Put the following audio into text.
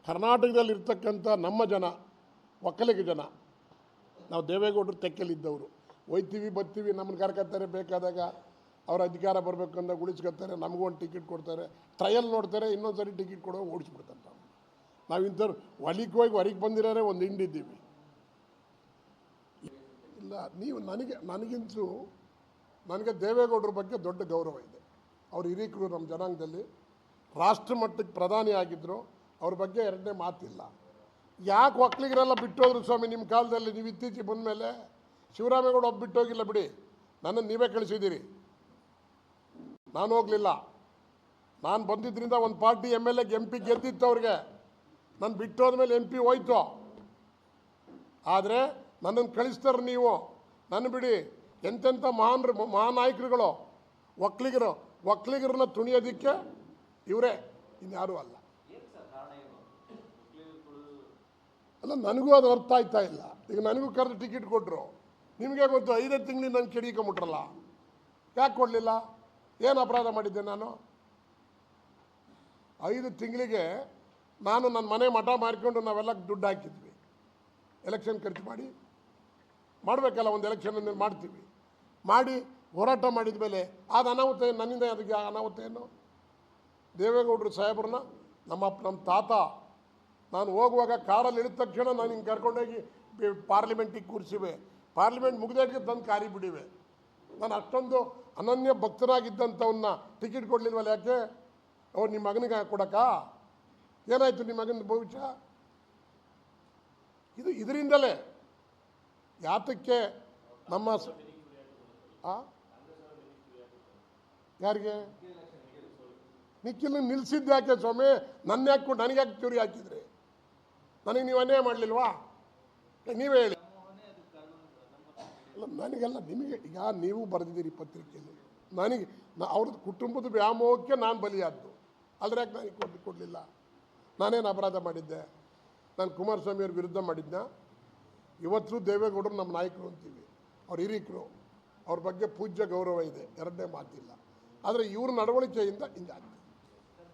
ಕರ್ನಾಟಕದಲ್ಲಿರ್ತಕ್ಕಂಥ ನಮ್ಮ ಜನ, ಒಕ್ಕಲಿಗ ಜನ, ನಾವು ದೇವೇಗೌಡರು ತೆಕ್ಕಲಿದ್ದವರು, ಒಯ್ತೀವಿ ಬರ್ತೀವಿ, ನಮ್ಮನ್ನು ಕರ್ಕೊತಾರೆ, ಬೇಕಾದಾಗ ಅವ್ರ ಅಧಿಕಾರ ಬರಬೇಕು ಅಂದಾಗ ಉಳಿಸ್ಕೊತಾರೆ, ನಮಗೂ ಒಂದು ಟಿಕೆಟ್ ಕೊಡ್ತಾರೆ, ಟ್ರಯಲ್ ನೋಡ್ತಾರೆ, ಇನ್ನೊಂದು ಸರಿ ಟಿಕೆಟ್ ಕೊಡೋ ಓಡಿಸ್ಬಿಡ್ತಾರೆ. ನಾವು ಇಂಥವ್ರು ಹೊಲಿಗೆ ಹೋಗಿ ಹೊರಗೆ ಬಂದಿರೋರೆ ಒಂದು ಹಿಂಡಿದ್ದೀವಿ. ಇಲ್ಲ, ನೀವು ನನಗಿಂತೂ ನನಗೆ ದೇವೇಗೌಡರ ಬಗ್ಗೆ ದೊಡ್ಡ ಗೌರವ ಇದೆ. ಅವ್ರು ಹಿರೀಕರು ನಮ್ಮ ಜನಾಂಗದಲ್ಲಿ, ರಾಷ್ಟ್ರ ಮಟ್ಟಕ್ಕೆ ಪ್ರಧಾನಿ ಆಗಿದ್ದರು. ಅವ್ರ ಬಗ್ಗೆ ಎರಡನೇ ಮಾತಿಲ್ಲ. ಯಾಕೆ ಒಕ್ಕಲಿಗರೆಲ್ಲ ಬಿಟ್ಟೋದ್ರು ಸ್ವಾಮಿ ನಿಮ್ಮ ಕಾಲದಲ್ಲಿ? ನೀವು ಇತ್ತೀಚೆಗೆ ಬಂದ ಮೇಲೆ ಶಿವರಾಮೇಗೌಡ ಒಬ್ಬ ಬಿಟ್ಟೋಗಿಲ್ಲ ಬಿಡಿ, ನನ್ನನ್ನು ನೀವೇ ಕಳಿಸಿದ್ದೀರಿ, ನಾನು ಹೋಗಲಿಲ್ಲ. ನಾನು ಬಂದಿದ್ದರಿಂದ ಒಂದು ಪಾರ್ಟಿ MLA MP ಗೆದ್ದಿತ್ತು ಅವ್ರಿಗೆ, ನಾನು ಬಿಟ್ಟೋದ್ಮೇಲೆ MP ಹೋಯ್ತು. ಆದರೆ ನನ್ನನ್ನು ಕಳಿಸ್ತಾರೆ ನೀವು, ನನ್ನ ಬಿಡಿ. ಎಂತೆಂಥ ಮಹಾನಾಯಕರುಗಳು ಒಕ್ಕಲಿಗರನ್ನ ತುಣಿಯೋದಕ್ಕೆ ಇವರೇ, ಇನ್ಯಾರೂ ಅಲ್ಲ. ಅಲ್ಲ, ನನಗೂ ಅದು ಅರ್ಥ ಆಯ್ತಾ ಇಲ್ಲ. ಈಗ ನನಗೂ ಕರೆದು ಟಿಕೆಟ್ ಕೊಟ್ಟರು, ನಿಮಗೆ ಗೊತ್ತು 5 ತಿಂಗಳಿಗೆ ನಾನು ಕೆಡಿಕೊಂಬಿಟ್ರಲ್ಲ, ಯಾಕೆ ಕೊಡಲಿಲ್ಲ? ಏನು ಅಪರಾಧ ಮಾಡಿದ್ದೆ ನಾನು? 5 ತಿಂಗಳಿಗೆ ನಾನು ನನ್ನ ಮನೆ ಮಠ ಮಾರ್ಕೊಂಡು ನಾವೆಲ್ಲ ದುಡ್ಡು ಹಾಕಿದ್ವಿ, ಎಲೆಕ್ಷನ್ ಖರ್ಚು ಮಾಡಬೇಕಲ್ಲ, ಒಂದು ಎಲೆಕ್ಷನ್ ಮಾಡ್ತೀವಿ, ಮಾಡಿ ಹೋರಾಟ ಮಾಡಿದ ಮೇಲೆ ಅದು ಅನಾಹುತ ಏನು? ನನ್ನಿಂದ ಅದಕ್ಕೆ ಅನಾಹುತ ಏನು? ದೇವೇಗೌಡರು ಸಾಹೇಬ್ರನ್ನ ನಮ್ಮ ತಾತ ನಾನು ಹೋಗುವಾಗ ಕಾರಲ್ಲಿ ಇಳಿದ ತಕ್ಷಣ ನಾನು ಹಿಂಗೆ ಕರ್ಕೊಂಡೋಗಿ ಪಾರ್ಲಿಮೆಂಟಿಗೆ ಕೂರಿಸಿವೆ, ಪಾರ್ಲಿಮೆಂಟ್ ಮುಗಿದೇಟಿಗೆ ತಂದು ಕಾರಿ ಬಿಡಿವೆ. ನಾನು ಅಷ್ಟೊಂದು ಅನನ್ಯ ಭಕ್ತರಾಗಿದ್ದಂಥವನ್ನ ಟಿಕೆಟ್ ಕೊಡಲಿಲ್ವಲ್ಲ? ಯಾಕೆ? ಅವ್ರು ನಿಮ್ಮ ಮಗನಿಗೆ ಕೊಡೋಕ್ಕ? ಏನಾಯಿತು ನಿಮ್ಮ ಮಗನ ಭವಿಷ್ಯ? ಇದರಿಂದಲೇ ಯಾತಕ್ಕೆ ನಮ್ಮ ಯಾರಿಗೆ ನಿಖಿಲ್ ನಿಲ್ಲಿಸಿದ್ದು ಯಾಕೆ ಸ್ವಾಮಿ? ನನ್ನ ಯಾಕೆ ನನಗೆ ಯಾಕೆ ಚೂರಿ ಹಾಕಿದ್ರಿ? ನನಗೆ ನೀವು ಅನ್ಯಾಯ ಮಾಡಲಿಲ್ವಾ? ನೀವೇ ಹೇಳಿ. ಅಲ್ಲ, ನನಗೆಲ್ಲ ನಿಮಗೆ ಈಗ ನೀವು ಬರೆದಿದ್ದೀರಿ ಪತ್ರಿಕೆಯಲ್ಲಿ, ನನಗೆ ಅವ್ರದ್ದು ಕುಟುಂಬದ ವ್ಯಾಮೋಹಕ್ಕೆ ನಾನು ಬಲಿಯಾದ್ದು. ಅಲ್ಲದೆ ಯಾಕೆ ನನಗೆ ಕೊಡಲಿಲ್ಲ? ನಾನೇನು ಅಪರಾಧ ಮಾಡಿದ್ದೆ? ನಾನು ಕುಮಾರಸ್ವಾಮಿಯವ್ರ ವಿರುದ್ಧ ಮಾಡಿದ್ನ? ಇವತ್ತು ದೇವೇಗೌಡರು ನಮ್ಮ ನಾಯಕರು ಅಂತೀವಿ, ಅವ್ರು ಹಿರೀಕರು, ಅವ್ರ ಬಗ್ಗೆ ಪೂಜ್ಯ ಗೌರವ ಇದೆ, ಎರಡನೇ ಮಾತಿಲ್ಲ. ಆದರೆ ಇವ್ರ ನಡವಳಿಕೆಯಿಂದ ಹಿಂಗೆ ಆಗ್ತದೆ.